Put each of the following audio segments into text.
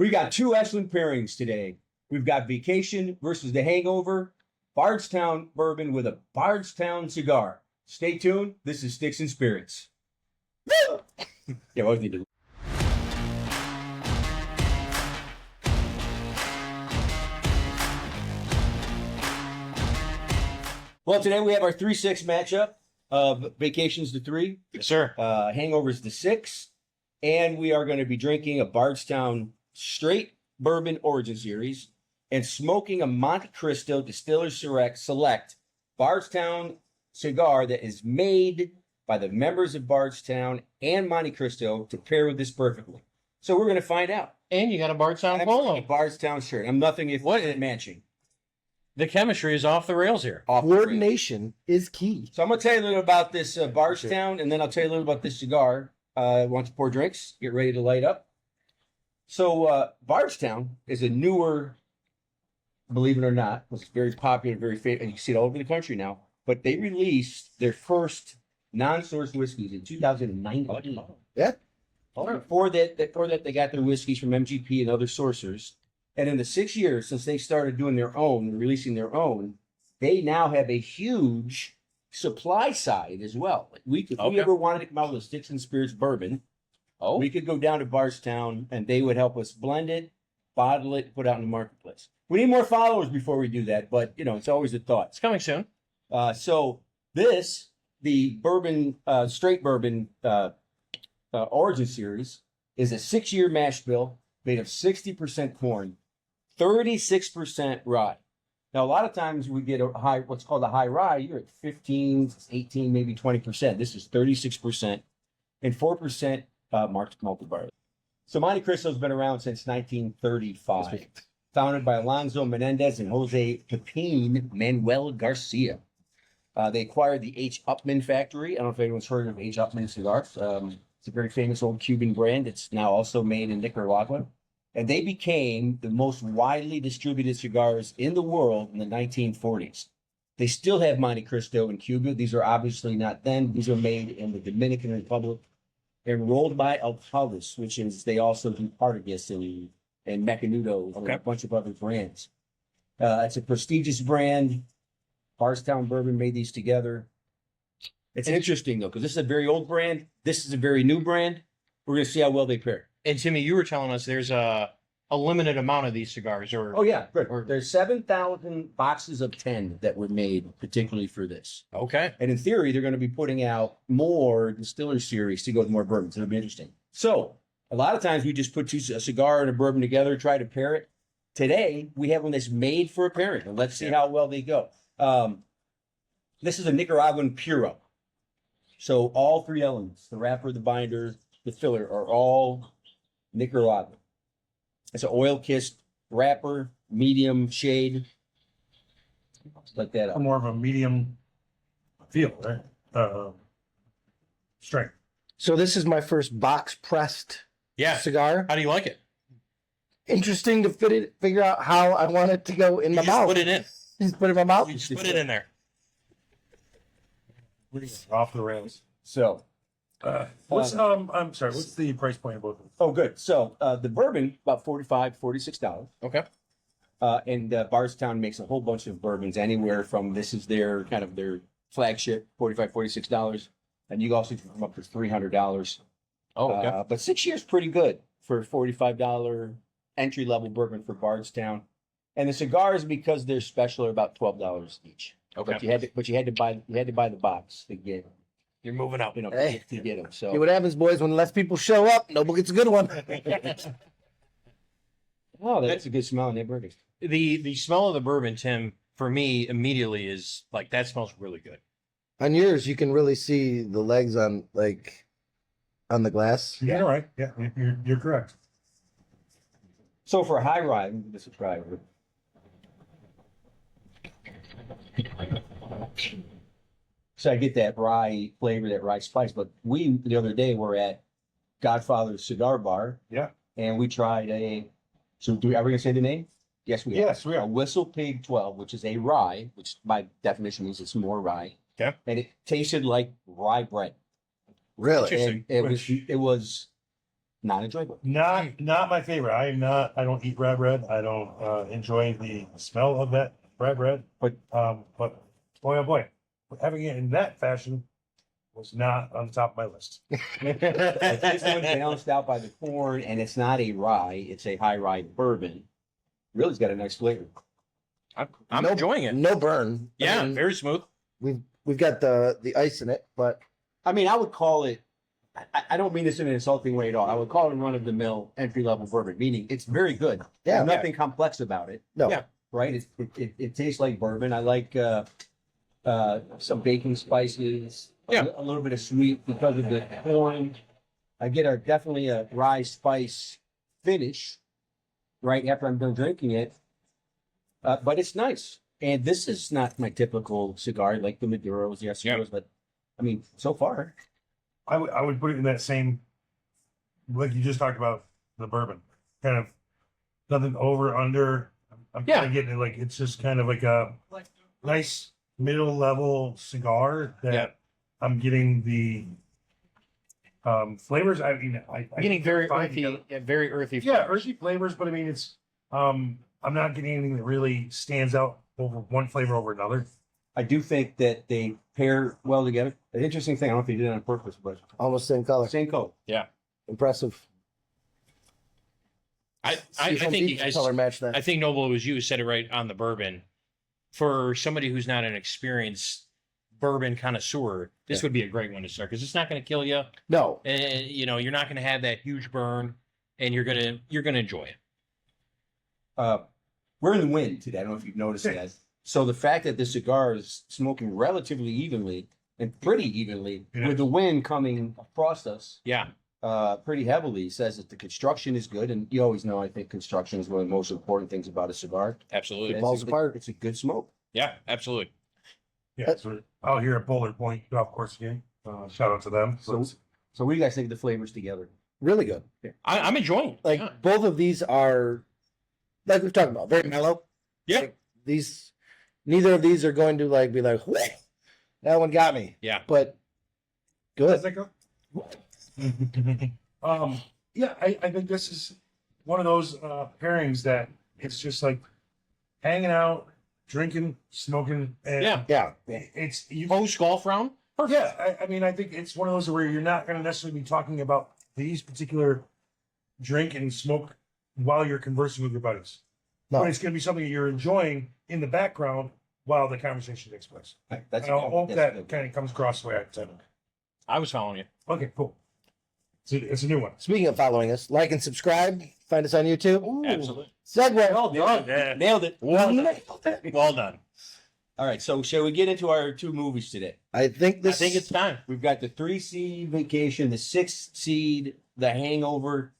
We got two excellent pairings today. We've got Vacation versus the Hangover, Bardstown bourbon with a Bardstown cigar. Stay tuned. This is Sticks and Spirits. Yeah, what need to. Well, today we have our 3-6 matchup of Vacations to 3. Yes, sir. Hangovers to 6. And we are going to be drinking a Bardstown straight bourbon origin series and smoking a Monte Cristo Distillers Select Bardstown cigar that is made by the members of Bardstown and Monte Cristo to pair with this perfectly. So we're going to find out. And you got a Bardstown A polo. Bardstown shirt. I'm nothing if What? matching. The chemistry is off the rails here. Off the rails. Coordination is key. So I'm going to tell you a little about this Bardstown, and then I'll tell you a little about this cigar. Want to pour drinks? Get ready to light up. So Bardstown is a newer, believe it or not, was very popular, very famous, and you see it all over the country now. But they released their first non-source whiskeys in 2019. Yeah. Before that, they got their whiskeys from MGP and other sourcers. And in the 6 years since they started doing their own and releasing their own, they now have a huge supply side as well. Like if we ever wanted to come out with a Sticks and Spirits bourbon, we could go down to Bardstown and they would help us blend it, bottle it, put it out in the marketplace. We need more followers before we do that, but it's always a thought. It's coming soon. So the bourbon, straight bourbon origin series, is a 6-year mash bill made of 60% corn, 36% rye. Now, a lot of times we get what's called a high rye. You're at 15, 18, maybe 20%. This is 36% and 4% malted barley. So Monte Cristo's been around since 1935. Founded by Alonso Menendez and Jose Pepin Manuel Garcia. They acquired the H. Upmann factory. I don't know if anyone's heard of H. Upmann cigars. It's a very famous old Cuban brand. It's now also made in Nicaragua. And they became the most widely distributed cigars in the world in the 1940s. They still have Monte Cristo in Cuba. These are obviously not them. These are made in the Dominican Republic and rolled by Alcaldes, which is, they also do Partagas and Mecanudo and a bunch of other brands. It's a prestigious brand. Bardstown Bourbon made these together. It's interesting, though, because this is a very old brand. This is a very new brand. We're going to see how well they pair. And Timmy, you were telling us there's a limited amount of these cigars. Oh, yeah. Good. There's 7,000 boxes of 10 that were made particularly for this. Okay. And in theory, they're going to be putting out more Distillers series to go with more bourbons. It'll be interesting. So a lot of times we just put a cigar and a bourbon together, try to pair it. Today, we have one that's made for a pairing. And let's see how well they go. This is a Nicaraguan Puro. So all three elements, the wrapper, the binder, the filler, are all Nicaraguan. It's an oil-kissed wrapper, medium shade. Like that up. More of a medium feel, right? Strength. So this is my first box pressed cigar. How do you like it? Interesting to figure out how I want it to go in my mouth. Put it in. Just put it in my mouth. You just put it in there. Off the rails. So, I'm sorry. What's the price point of both of them? oh, good. So the bourbon, about $45, $46. Okay. And Bardstown makes a whole bunch of bourbons anywhere from, this is their kind of their flagship, $45, $46. And you also can come up to $300. Oh, okay. But 6 years pretty good for a $45 entry-level bourbon for Bardstown. And the cigars, because they're special, are about $12 each. Okay. But you had to buy the box to get, You're moving up. Hey. to get them. So See what happens, boys, when less people show up, nobody gets a good one. oh, that's a good smell in that bourbon. The smell of the bourbon, Tim, for me immediately is like, that smells really good. On yours, you can really see the legs on the glass. Yeah, you're right. Yeah, you're correct. So for a high rye, this is try. So I get that rye flavor, that rye spice. But we, the other day, were at Godfather's Cigar Bar. Yeah. And we tried are we going to say the name? Yes, we are. Yes, we are. A Whistle Pig 12, which is a rye, which by definition means it's more rye. Okay. And it tasted like rye bread. Really? And it was not enjoyable. Not my favorite. I don't eat rye bread. I don't enjoy the smell of that rye bread. But boy oh boy, having it in that fashion was not on the top of my list. This one's balanced out by the corn, and it's not a rye; it's a high rye bourbon. Really, it's got a nice flavor. I'm enjoying it. No burn. Yeah, I mean, very smooth. we've got the ice in it, but I mean, I would call it. I don't mean this in an insulting way at all. I would call it a run-of-the-mill entry-level bourbon, meaning it's very good. Yeah. There's nothing complex about it. no. Yeah. Right? It tastes like bourbon. I like some baking spices. Yeah. A little bit of sweet because of the corn. I get definitely a rye spice finish right after I'm done drinking it. But it's nice. And this is not my typical cigar like the Maduros, the Aceros, but I mean, so far. I would put it in that same, like you just talked about, the bourbon. Kind of nothing over, under. I'm kind of getting it like it's just kind of like a nice middle level cigar that I'm getting the flavors. I mean, I'm Getting very earthy, very earthy. Yeah, flavors. earthy flavors, but I mean, it's I'm not getting anything that really stands out over one flavor over another. I do think that they pair well together. An interesting thing, I don't know if you did it on purpose, but Almost same color. same color. Impressive. I See Home think Depot color match that. I think Noble, it was you who said it right on the bourbon. For somebody who's not an experienced bourbon connoisseur, this would be a great one to start because it's not going to kill you, No. and you're not going to have that huge burn, and you're gonna enjoy it. We're in the wind today. I don't know if you've noticed that. So the fact that the cigar is smoking relatively evenly and pretty evenly Yeah. with the wind coming across us Yeah, pretty heavily says that the construction is good. And you always know, I think construction is one of the most important things about a cigar. absolutely. falls apart. It's a good smoke. Yeah, absolutely. Yeah, so out here at Boulder Point Golf Course game. Shout out to them. So what do you guys think of the flavors together? Really good. I'm enjoying it. Like Yeah. both of these are, like we've talked about, very mellow. Yeah. Like, neither of these are going to like be like, "Whoa, that one got me." Yeah. But How's good. that go? Yeah, I think this is one of those pairings that it's just like hanging out, drinking, smoking, and Yeah. Yeah. it's you. Post golf round. Yeah, I mean, I think it's one of those where you're not going to necessarily be talking about these particular drink and smoke while you're conversing with your buddies. No. But it's going to be something you're enjoying in the background while the conversation takes place. That's And I hope that's that good. kind of comes across the way I intended. I was following you. Okay, cool. It's a new one. Speaking of following us, like and subscribe. Find us on YouTube. Absolutely. Segue. Well done. Yeah. Nailed it. Well done. All right. So shall we get into our two movies today? I think this. I think it's time. We've got the 3 seed Vacation, the 6 seed The Hangover,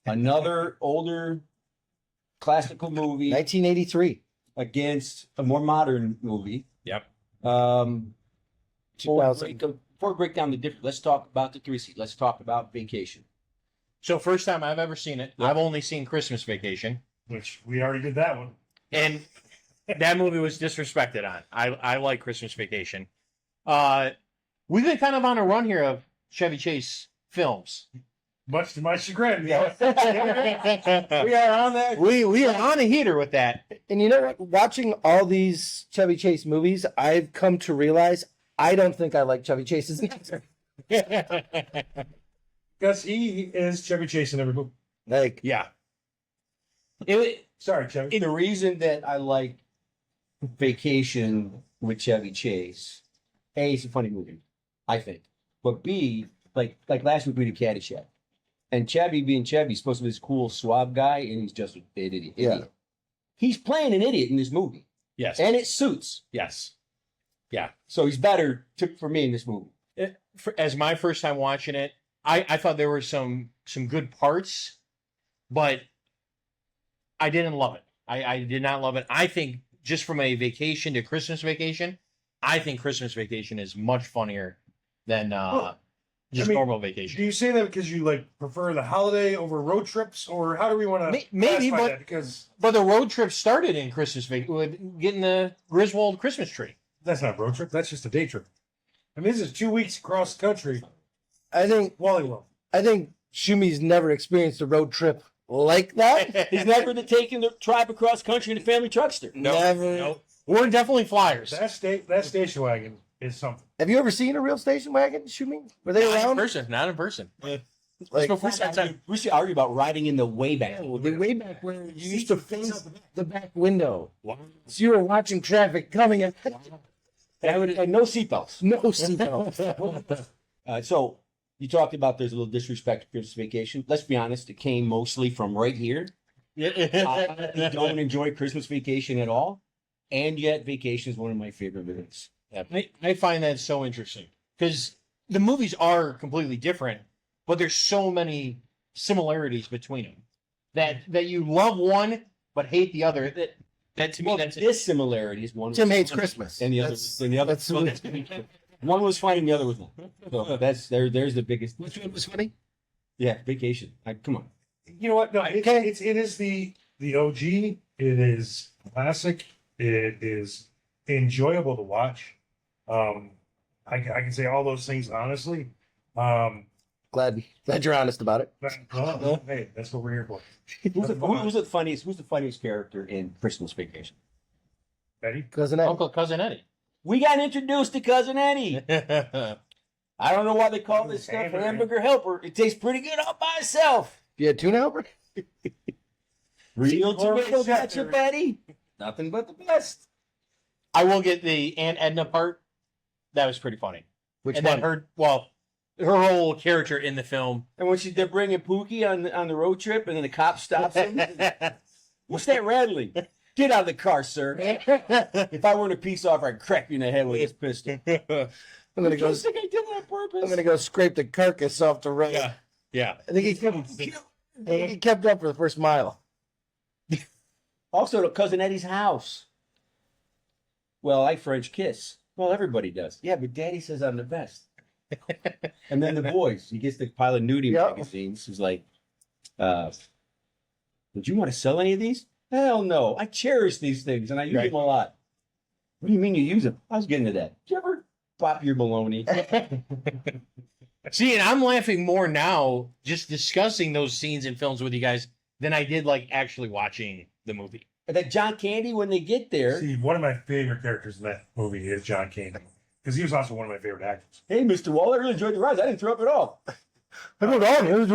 another older classical movie 1983. against a more modern movie. Yep. Before 2000. we break down the difference, let's talk about the 3 seed. Let's talk about Vacation. So first time I've ever seen it. I've only seen Christmas Vacation, Which we already did that one. and that movie was disrespected on. I like Christmas Vacation. We've been kind of on a run here of Chevy Chase films. Much to my chagrin. Yeah. We are on that. We are on a heater with that. And you know what? Watching all these Chevy Chase movies, I've come to realize I don't think I like Chevy Chase's answer. Because he is Chevy Chase in every movie. Like, Yeah. Sorry, Chevy. The reason that I like Vacation with Chevy Chase, A, it's a funny movie, I think. But B, like last week we did Caddyshack. And Chevy being Chevy, is supposed to be this cool, suave guy, and he's just an idiot. Yeah. He's playing an idiot in this movie. Yes. And it suits. Yes. So he's better for me in this movie. As my first time watching it, I thought there were some good parts, but I didn't love it. I did not love it. I think just from a vacation to Christmas Vacation, I think Christmas Vacation is much funnier than just normal Do vacation. you say that because you like prefer the holiday over road trips, or how do we want to Maybe, but because but the road trip started in Christmas Vacation with getting the Griswold Christmas tree. that's not a road trip. That's just a day trip. I mean, this is 2 weeks across the country. I think Wally World. I think Shumi's never experienced a road trip like that. He's never taken the tribe across country in a family truckster. Never. No. We're definitely flyers. That station wagon is something. Have you ever seen a real station wagon, Shumi? Were they Not in around? person. Not in person. Like, before my time. We should argue about riding in the way back. the way back where you used to face the back window. So you were watching traffic coming at And no seatbelts. no seatbelt. So you talked about there's a little disrespect to Christmas Vacation. Let's be honest, it came mostly from right here. I don't enjoy Christmas Vacation at all, and yet Vacation is one of my favorite movies. I find that so interesting because the movies are completely different, but there's so many similarities between them that you love one but hate the other. That to me, that's This similarity is one. Tim was hates funny, Christmas. and the other, That's- and the other. that's- One was funny, and the other was not. So that's there. There's the biggest. Which one was funny? Yeah, Vacation. Come on. You know what? No, Okay. it is the OG. It is classic. It is enjoyable to watch. I can say all those things honestly. Glad you're honest about it. Hey, that's what we're here for. Who's the funniest? Who's the funniest character in Christmas Vacation? Betty? Cousin Ed. Cousin Eddie. We got introduced to Cousin Eddie. I don't know why they call this stuff hamburger helper. It tastes pretty good all by itself. You had tuna helper? Real Or tomato chapter. ketchup, Eddie. Nothing but the best. I will get the Aunt Edna part. That was pretty funny. Which and one? then her whole character in the film. And when they're bringing Pookie on the road trip, and then the cop stops him. What's that rattling? Get out of the car, sir. If I weren't a peace officer, I'd crack you in the head with this pistol. I'm gonna go. I think I did it on purpose. I'm gonna go scrape the carcass off the road. Yeah. I think he kept up for the first mile. Also, to Cousin Eddie's house. Well, I French kiss. Well, everybody does. Yeah, but Daddy says I'm the best. And then the boys. He gets the pile of nudie Yep. magazines. He's like, would you want to sell any of these? Hell no. I cherish these things, and I use Right. them a lot. What do you mean you use them? I was getting to that. Did you ever pop your baloney? See, and I'm laughing more now just discussing those scenes in films with you guys than I did like actually watching the movie. And that John Candy, when they get there, See, one of my favorite characters in that movie is John Candy. Because he was also one of my favorite actors. hey, Mr. Wall, I really enjoyed the rides. I didn't throw up at all. I don't know. It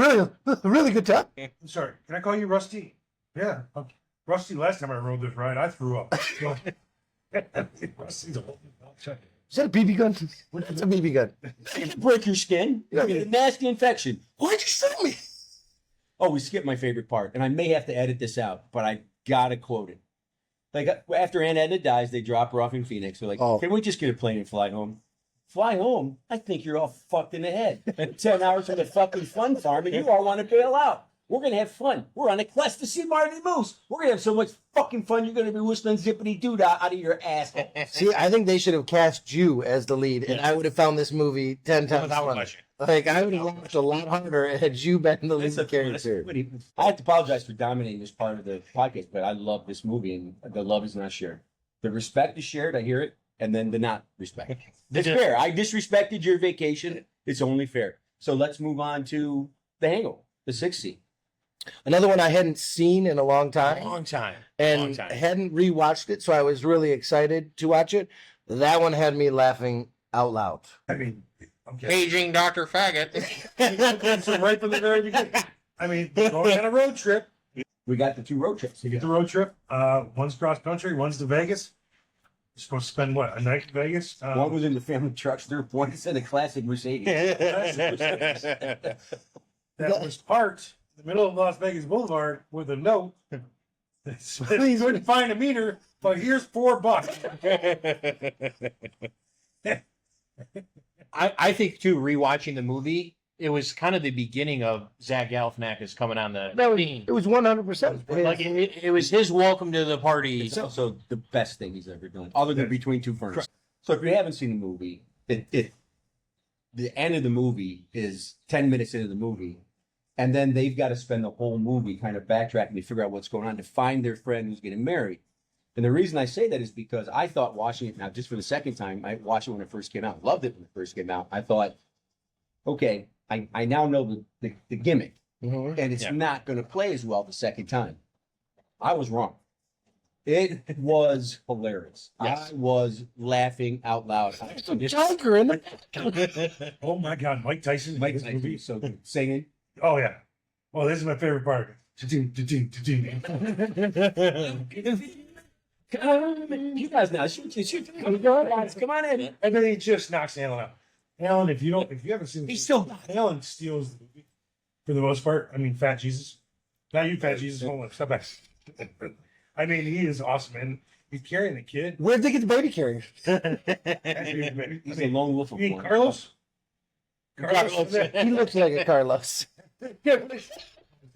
was a really good time. I'm sorry, can I call you Rusty? Yeah. Rusty, last time I rode this ride, I threw up. Rusty's old. Is that a BB gun? That's a BB gun. Break your skin. You get a nasty infection. Why'd you sell me? Oh, we skipped my favorite part, and I may have to edit this out, but I gotta quote it. Like after Aunt Edna dies, they drop her off in Phoenix. They're like, Oh. "Can we just get a plane and fly home?" Fly home? I think you're all fucked in the head. 10 hours from the fucking fun farm, and you all want to bail out. We're gonna have fun. We're on a quest to see Marty Moose. We're gonna have so much fucking fun. You're gonna be whistling zippity doo dah out of your ass. See, I think they should have cast you as the lead, and I would have found this movie 10 times Without funny. question. Like, I would have laughed a lot harder had you been the lead character. I have to apologize for dominating this part of the podcast, but I love this movie, and the love is not shared. The respect is shared. I hear it, and then the not respect. It's fair. I disrespected your Vacation. It's only fair. So let's move on to The Hangover, the 6th scene. Another one I hadn't seen in a long time. Long time. And Long time. hadn't rewatched it, so I was really excited to watch it. That one had me laughing out loud. I mean, okay. Paging Dr. Faggot. So right from the very beginning. I mean, going on a road trip. We got the 2 road trips. You get the road trip. One's cross country, one's to Vegas. You're supposed to spend what, a night in Vegas? One was in the family truckster, one is in a classic Mercedes. that was parked in the middle of Las Vegas Boulevard with a note that said, "Please couldn't find a meter, but here's $4." I think too, rewatching the movie, it was kind of the beginning of Zach Galifianakis coming on the scene. It was 100%. Like it was his welcome to the party. It's also the best thing he's ever done, other than Between Two Ferns. So if you haven't seen the movie, the end of the movie is 10 minutes into the movie, and then they've got to spend the whole movie kind of backtracking to figure out what's going on to find their friend who's getting married. And the reason I say that is because I thought watching it now, just for the second time, I watched it when it first came out, loved it when it first came out. I thought, okay, I now know the gimmick, Mhm. and it's Yeah. not going to play as well the second time. I was wrong. It was hilarious. Yes. I was laughing out loud. Tiger in the Oh my God, Mike Tyson. in Mike this Tyson movie? was so good. Singing. Oh yeah. Oh, this is my favorite part. Ta-doom, ta-doom, ta-doom. You guys now shoot. Come on in. And then he just knocks Alan out. Alan, if you haven't seen, He's still Alan steals the movie for the most part. I mean, Fat Jesus. Not you, Fat Jesus. Hold on, step back. I mean, he is awesome, and he's carrying the kid. Where'd they get the baby carrier? He's a lone wolf You of mean one. Carlos? Carlos. He looks like a Carlos.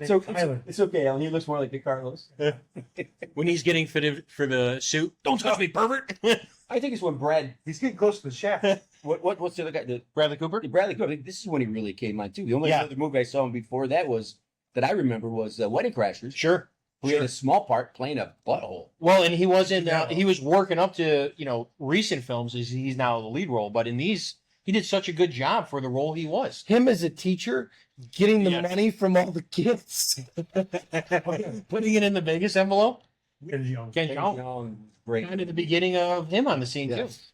So Tyler. it's okay, Alan. He looks more like the Carlos. When he's getting fitted for the suit, don't touch me, pervert. I think it's when Brad. He's getting close to the shaft. What's the other guy? Bradley Cooper. Bradley Cooper. This is when he really came on too. The only Yeah. other movie I saw him before that I remember was Wedding Crashers. Sure. We had a small part playing a butthole. Well, and he wasn't. Yeah. He was working up to recent films. As he's now the lead role, but in these, he did such a good job for the role he was. Him as a teacher, getting the Yes. money from all the kids. Putting it in the Vegas envelope. And, you know, Ken Jeong. Young, great. Kind of the beginning of him on the scene too. Yes.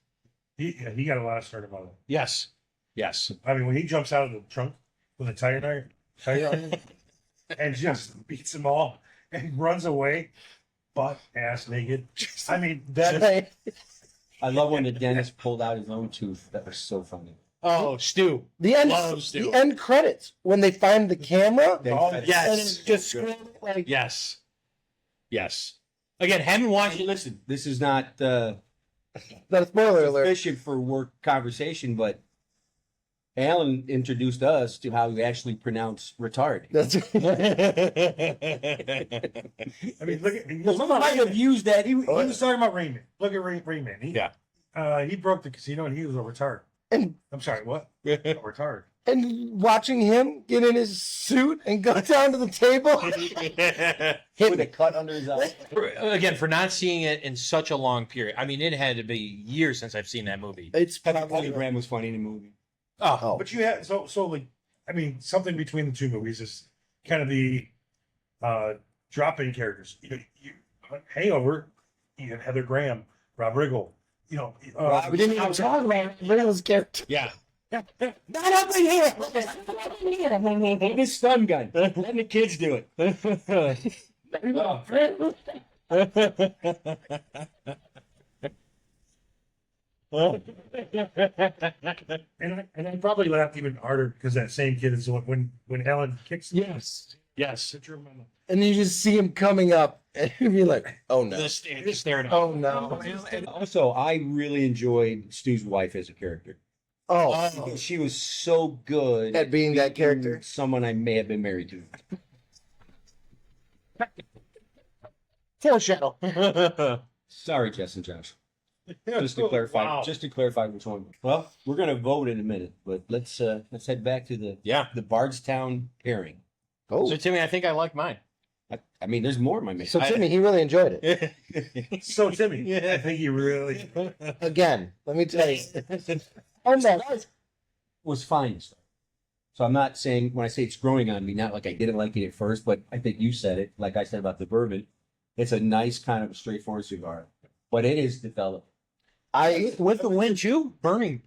he got a lot of start about it. Yes. Yes. I mean, when he jumps out of the trunk with a tire iron, and just beats them all and runs away, butt ass naked. I mean, that I love when the dentist pulled out his own tooth. That was so funny. Oh, Stu. The end. Loves to. The end credits when they find the camera. Yes. And it's just scrolling like Yes. Yes. Again, haven't watched Hey, it. listen, this is not not a spoiler alert. sufficient for work conversation, but Alan introduced us to how you actually pronounce retard. That's I mean, look at Someone might have used that. he was talking about Rain Man. Look at Rain Man. He broke the casino and he was a retard. and I'm sorry, what? A retard. and watching him get in his suit and go down to the table. Hit With a me. cut under his eye. Again, for not seeing it in such a long period. I mean, it had to be years since I've seen that movie. It's Poly probably Graham was funny in the movie. oh, But you have so like, I mean, something between the two movies is kind of the drop-in characters. Hangover, you have Heather Graham, Rob Riggle. we didn't even talk about Riddle's character. Yeah. Not up in here. Take his stun gun. Let the kids do it. and I probably laughed even harder because that same kid is the one when Ellen kicks him. Yes. Yes. Picture him on the- And you just see him coming up, and you're like, "Oh no! Just staring at Oh no! Also, I really enjoyed Stu's wife as a character. Oh, She was so good at being that character." Someone I may have been married to. foreshadow. Sorry, Jess and Josh. Just to clarify, Wow. just to clarify which one. Well, we're gonna vote in a minute, but let's head back to the Yeah. Bardstown pairing. Oh, So Timmy, I think I like mine. I mean, there's more in my mix. so Timmy, he really enjoyed it. So Timmy, I think he really. Again, let me tell you. Oh no! was fine. So I'm not saying when I say it's growing on me, not like I didn't like it at first, but I think you said it, like I said about the bourbon. It's a nice kind of straightforward cigar, but it is developed. With the wind too, burning.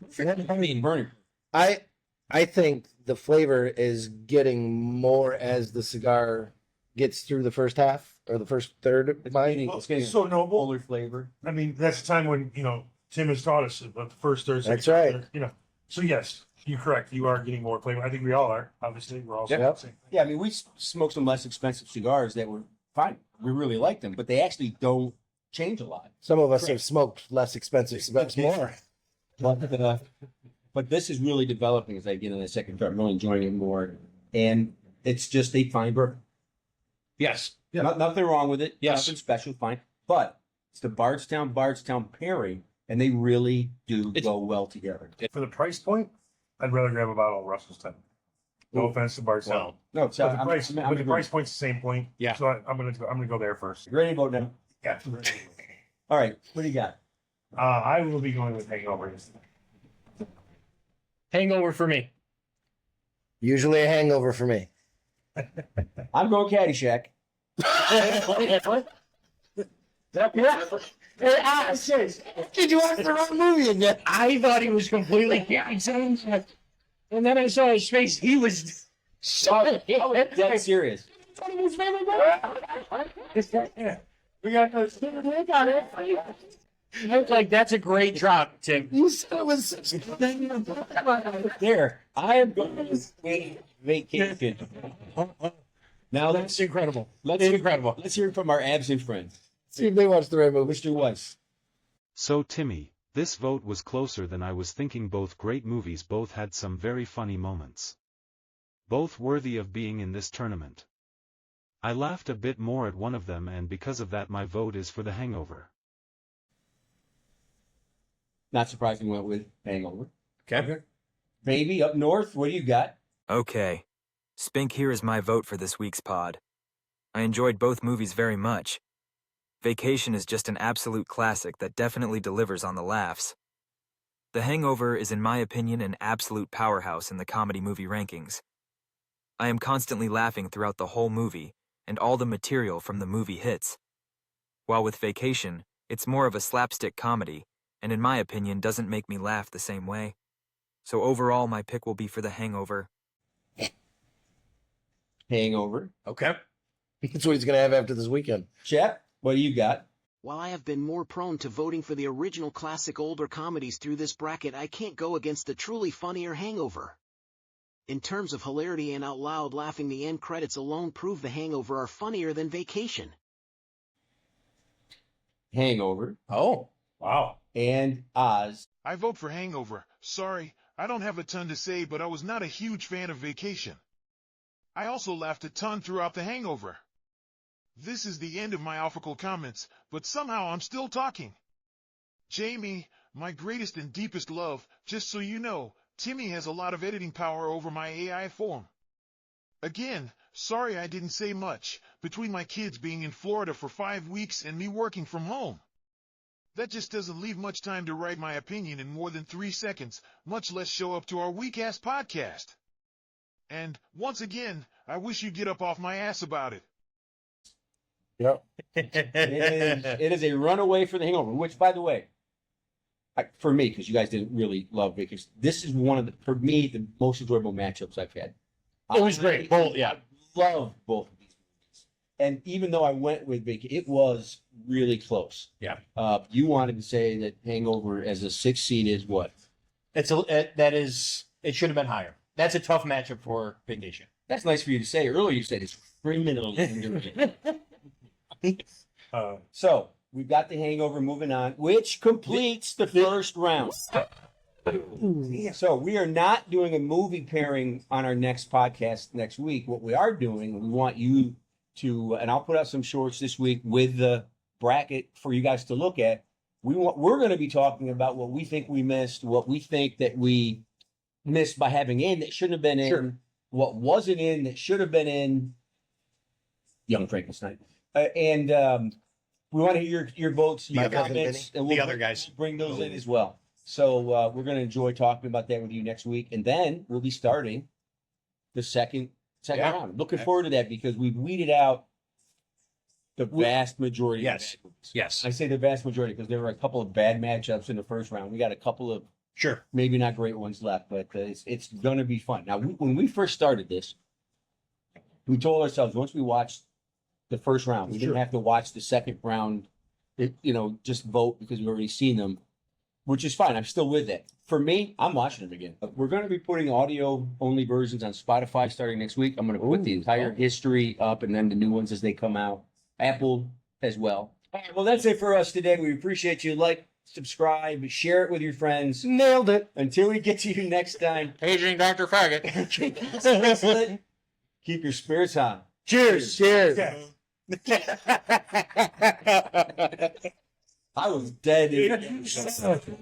I mean, Burning. I think the flavor is getting more as the cigar gets through the first half or the first third of mine. It's getting so a noble. fuller flavor. I mean, that's the time when Tim has taught us about the first, third, second. That's right. third, So yes, you're correct. You are getting more flavor. I think we all are. Obviously, we're all Yep. the same. Yeah, I mean, we smoked some less expensive cigars that were fine. We really liked them, but they actually don't change a lot. Some of us have smoked less expensive cigars more. But this is really developing as I get in the second term. I'm really enjoying it more. And it's just a fine bourbon. yes. Yeah. Nothing wrong with it. Yes. Nothing special, fine. But it's the Bardstown pairing, and they really do It's- go well together. For the price point, I'd rather grab a bottle of Russell's 10. No Ooh. offense to Bardstown. Well, No, so But the price, but the price point's the same point. Yeah. So I'm gonna go there first. Ready to vote now? Yeah. All right. What do you got? I will be going with Hangover. Hangover for me. Usually a hangover for me. I'm going Caddyshack. Did you watch the wrong movie again? I thought he was completely kidding. And then I saw his face. He was so Dead serious. We got those on it. I was like, that's a great drop, Tim. You said it was. There. I am going with Vacation. Now That's incredible. let's hear from our absent friend, See if they watched the right movie. Mr. Weiss. So Timmy, this vote was closer than I was thinking. Both great movies, both had some very funny moments. Both worthy of being in this tournament. I laughed a bit more at one of them, and because of that my vote is for The Hangover. Not surprising, went with Hangover. Okay. Baby, up north, what do you got? Okay. Spink here is my vote for this week's pod. I enjoyed both movies very much. Vacation is just an absolute classic that definitely delivers on the laughs. The Hangover is, in my opinion, an absolute powerhouse in the comedy movie rankings. I am constantly laughing throughout the whole movie, and all the material from the movie hits. While with Vacation, it's more of a slapstick comedy, and in my opinion doesn't make me laugh the same way. So overall, my pick will be for The Hangover. Hangover. Okay. That's what he's going to have after this weekend. Chet, what do you got? While I have been more prone to voting for the original classic older comedies through this bracket, I can't go against the truly funnier Hangover. In terms of hilarity and out loud laughing, the end credits alone prove The Hangover are funnier than Vacation. Hangover. Oh. Wow. And Oz. I vote for Hangover. Sorry, I don't have a ton to say, but I was not a huge fan of Vacation. I also laughed a ton throughout The Hangover. This is the end of my alphacal comments, but somehow I'm still talking. Jamie, my greatest and deepest love, just so you know, Timmy has a lot of editing power over my AI form. Again, sorry I didn't say much, between my kids being in Florida for 5 weeks and me working from home. That just doesn't leave much time to write my opinion in more than 3 seconds, much less show up to our weak-ass podcast. And, once again, I wish you'd get up off my ass about it. Yep. It is a runaway for The Hangover, which, by the way, for me, because you guys didn't really love Vacation, this is one of the, for me, the most enjoyable matchups I've had. It was great. Both, yeah. I love both of these movies. And even though I went with Vacation, it was really close. Yeah. You wanted to say that Hangover as a 6th seed is what? It should have been higher. That's a tough matchup for Vacation. That's nice for you to say. Earlier you said it's criminally. So we've got The Hangover moving on, which completes the first round. So we are not doing a movie pairing on our next podcast next week. What we are doing, we want you to, and I'll put out some shorts this week with the bracket for you guys to look at. We're going to be talking about what we think we missed, what we think that we missed by having in that shouldn't have been in, Sure. what wasn't in that should have been in. Young Frankenstein. And we want to hear your votes, your cousin comments, and The other guys. bring those in as well. So we're going to enjoy talking about that with you next week, and then we'll be starting the second Yeah. round. Looking forward to that because we've weeded out the vast majority. Yes. Of bad movies. Yes. I say the vast majority because there were a couple of bad matchups in the first round. We got a couple of Sure. maybe not great ones left, but it's going to be fun. Now, when we first started this, we told ourselves once we watched the first round, we didn't have to watch the second round, just vote because we've already seen them, which is fine. I'm still with it. For me, I'm watching them again. We're going to be putting audio-only versions on Spotify starting next week. I'm going to put the entire history up and then the new ones as they come out. Apple as well. All right, well, that's it for us today. We appreciate you. Like, subscribe, share it with your friends. Nailed it. Until we get to you next time, Paging Dr. Faggot. keep your spirits high. Cheers. Cheers. I was dead.